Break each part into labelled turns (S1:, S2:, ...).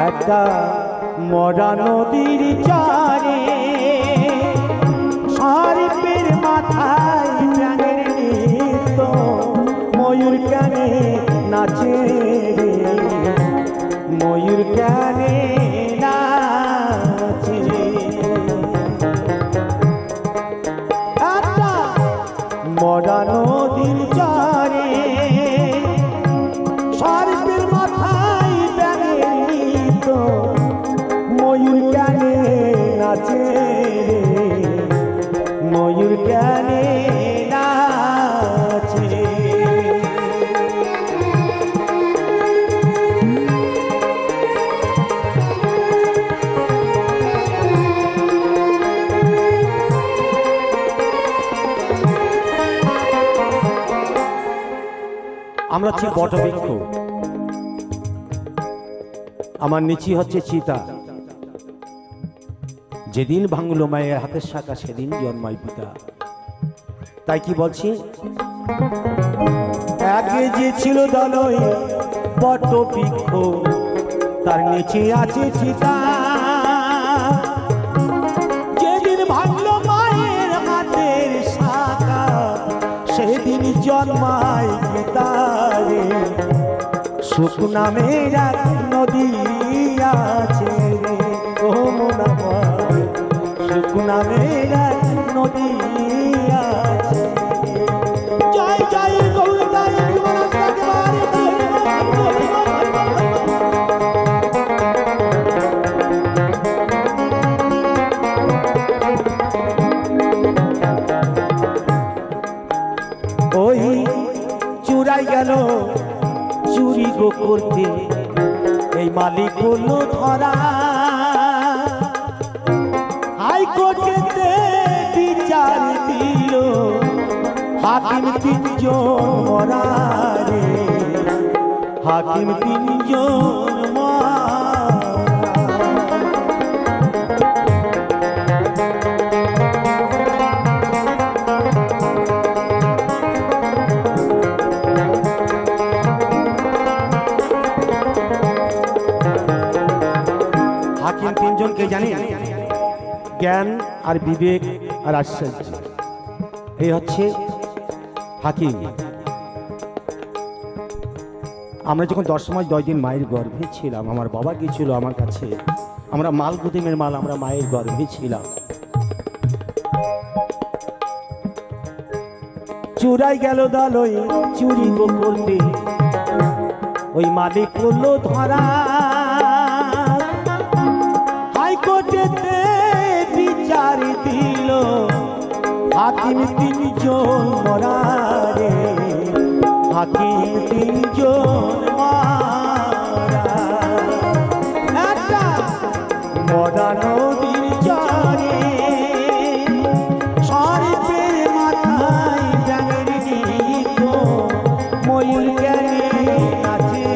S1: একটা মরা নদীর চারে সারিপের মাথায় প্রাণের নৃত্য ময়ূর কানে নাচে ময়ূর কানে নাচে একটা মরা নদীর চারে সারিপের মাথায় প্রাণের নৃত্য ময়ূর কানে নাচে ময়ূর কানে নাচে। আমরা হচ্ছে বটবৃক্ষ, আমার নিচে হচ্ছে চিতা। যেদিন ভাঙলো মায়ের হাতের শাখা সেদিন জন্মায় পিতা। তাই কি বলছি, আগে যে ছিল দলই বটবৃক্ষ তার নিচে আছে চিতা। যেদিন ভাঙলো মায়ের হাতের শাখা সেদিন জন্মায় পিতা রে। সুখ নামের এক নদী আছে রে ও মন আমার, সুখ নামের এক নদী আছে। জয় জয় গৌরদাই ওই চুরাই গেল চুরি গো করতে, এই মালিক হলো ধরা। হাইকোর্টেতে বিচার দিল হাকিম তিনজন মরা রে, হাকিম তিনজন মরা। হাকিম তিনজনকে জানি, জ্ঞান আর বিবেক আর আশ্চর্য, এই হচ্ছে হাকিম। আমরা যখন 10 মাস 10 দিন মায়ের গর্ভে ছিলাম, আমার বাবা গিয়েছিল আমার কাছে, আমরা মাল গুদিমের মাল, আমরা মায়ের গর্ভে ছিলাম। চুরাই গেল দলই চুরি গো করতে, ওই মালিক করলো ধরা। হাইকোর্টেতে বিচার দিল হাকিম তিনজন মরা রে, হাকিম তিনজন মরা। একটা মরা নদীর চারে সারিপের মাথায় প্রাণের নৃত্য ময়ূর কানে নাচে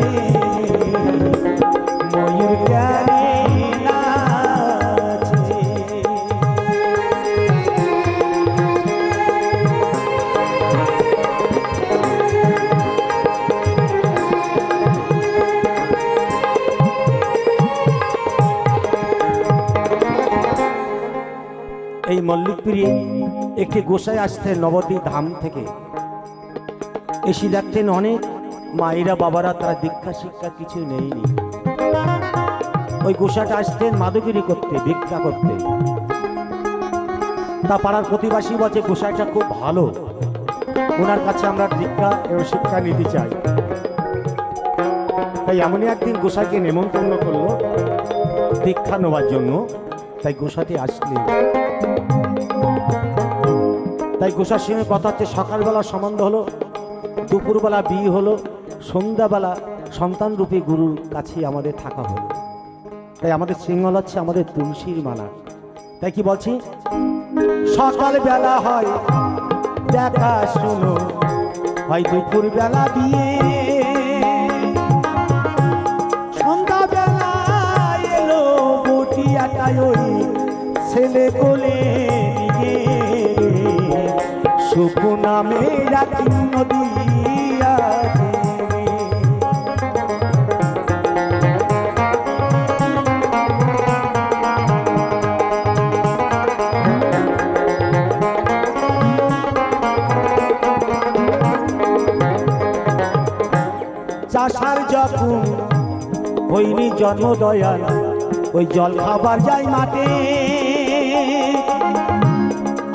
S1: ময়ূর কানে নাচে। এই মল্লিকপুরে একটি গোসাই আসতেন নবদ্বীপ ধাম থেকে, এসে দেখতেন অনেক মায়েরা বাবারা তারা দীক্ষা শিক্ষা কিছু নেয়নি। ওই গোসাটা আসতেন মাদুগিরি করতে, ভিক্ষা করতে। তা পাড়ার প্রতিবাসী বলছে গোসাইটা খুব ভালো, ওনার কাছে আমরা দীক্ষা এবং শিক্ষা নিতে চাই। তাই এমনই একদিন গোসাইকে নেমন্তন্ন করলো দীক্ষা নেওয়ার জন্য। তাই গোসাটি আসলেন। তাই গোসার সঙ্গে কথা হচ্ছে, সকালবেলা সম্বন্ধ হলো, দুপুরবেলা বিয়ে হলো, সন্ধ্যাবেলা সন্তান রূপী গুরুর কাছে আমাদের থাকা হলো। তাই আমাদের সিঙ্গল হচ্ছে আমাদের তুলসীর মালা। তাই কি বলছি, সকাল বেলা হয় দেখা শোনো, হয় দুপুর বেলা বিয়ে, সন্ধ্যাবেলা এলো বটিয়াটায় ওই ছেলে কোলে নিয়ে। সুখ নামে রাখি নদী আছে। চাষার যখন হইনি জন্ম দয়াল, ওই জল খাবার যাই মাঠে,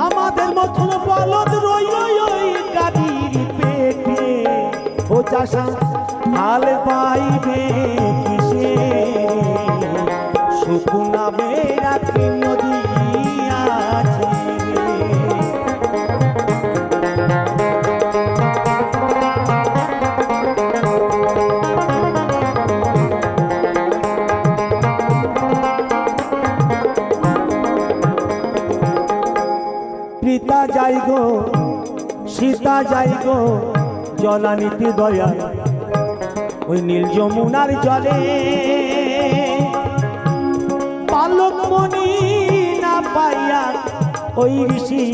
S1: আমাদের মতন বলদ রইল ওই গাড়ির পেটে। ও চাষা হাল পাইবে কিসে, সুখ নামে রাখি নদী আছে। পিতা যাই গো সীতা যাই গো জলানিতে দয়াল, ওই নীল যমুনার জলে বালক মনি না পাইয়া ওই ঋষি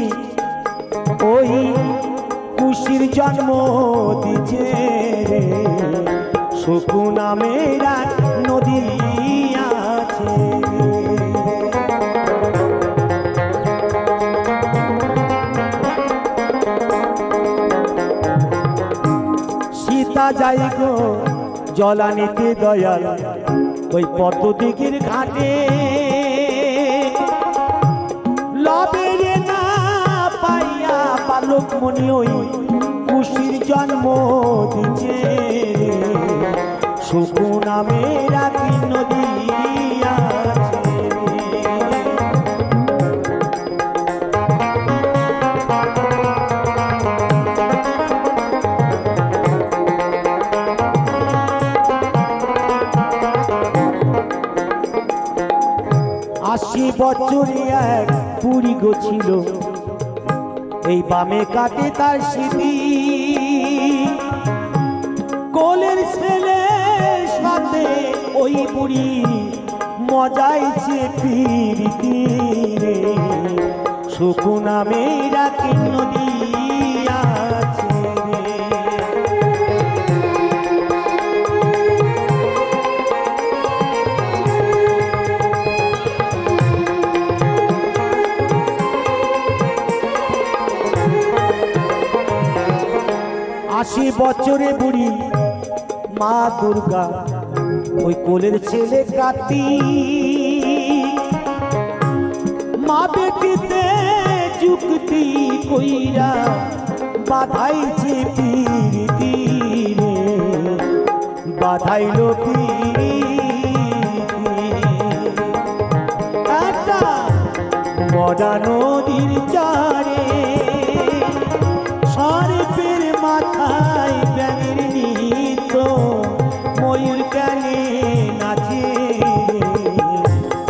S1: ওই কুশির জন্ম দিছে রে। সুখ নামে নদী আছে। সীতা যাই গো জলানিতে দয়াল, ওই পদ্মদিঘির ঘাটে লবের না পাইয়া বালক মনি ওই কুশির জন্ম দিছে। সুখ নামে রাখি নদী আছে। আশি বছরে এক পুরী গো ছিল, এই বামে কাটে তার স্মৃতি। কোলের ছেলের সাথে ওই বুড়ি মজাইছে প্রীতি রে। সুখ নামে রাখি নদী আছে। আশি বছরে বুড়ি মা দুর্গা, ওই কোলের ছেলে কাতি, মা বেটিতে যুক্তি কইরা বাধাইছে প্রীতি রে। বাধাইল প্রীতি একটা মরা নদীর চারে, সর্পের মাথায় ব্যাঙের নৃত্য, ময়ূর গানে নাচে।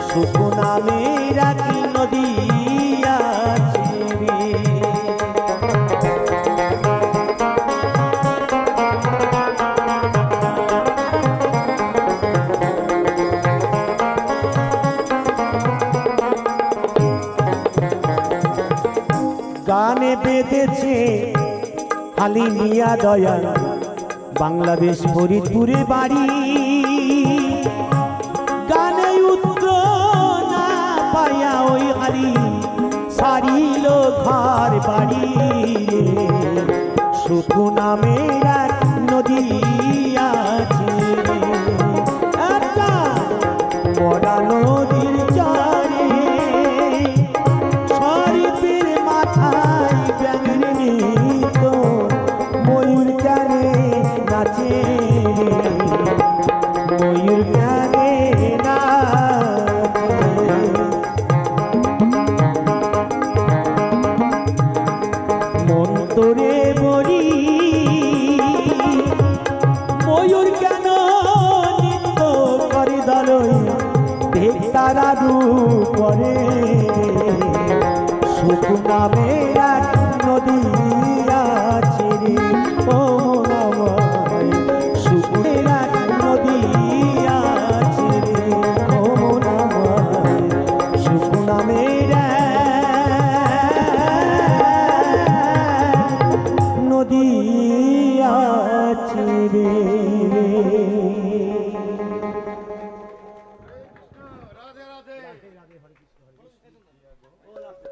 S1: সুখ নামে রাখি নদী আছে। গানে বেঁধেছে খালি মিয়া দয়াল, বাংলাদেশ ফরিদপুরে বাড়ি। গানে উত্তর না পাইয়া ওই হারি সারিল ঘর বাড়ি। সুখ নামে নদী আছে। একটা বড় নদীর চারে, সর্পের মাথায় ব্যাঙের নৃত্য, ময়ূর গানে নাচে। ময়ূর গানে নাচে। মন তোরে বলি ময়ূর কেন নৃত্য করে দলই, ভেক্তারা করে। সুখ নামে নদী আছে রে। ও নামায় সুখের নদী আছে রে। ও নামায় সুখ নামে রাধে রাধে, হরে কৃষ্ণ হরে কৃষ্ণ। ও রাধে।